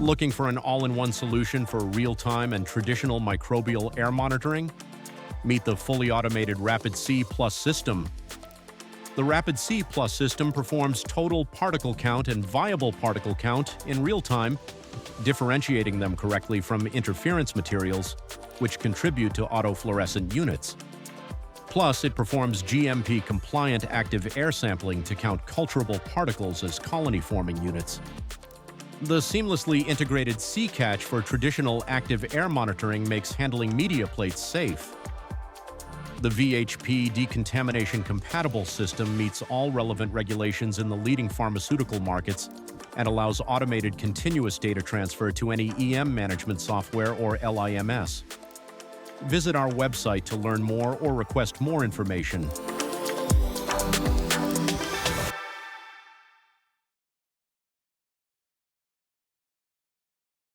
Looking for an all-in-one solution for real-time and traditional microbial air monitoring? Meet the fully automated Rapid C Plus system. The Rapid C Plus system performs total particle count and viable particle count in real time, differentiating them correctly from interference materials, which contribute to autofluorescent units. Plus, it performs GMP-compliant active air sampling to count culturable particles as colony-forming units. The seamlessly integrated C-catch for traditional active air monitoring makes handling media plates safe. The VHP decontamination-compatible system meets all relevant regulations in the leading pharmaceutical markets and allows automated continuous data transfer to any EM management software or LIMS. Visit our website to learn more or request more information.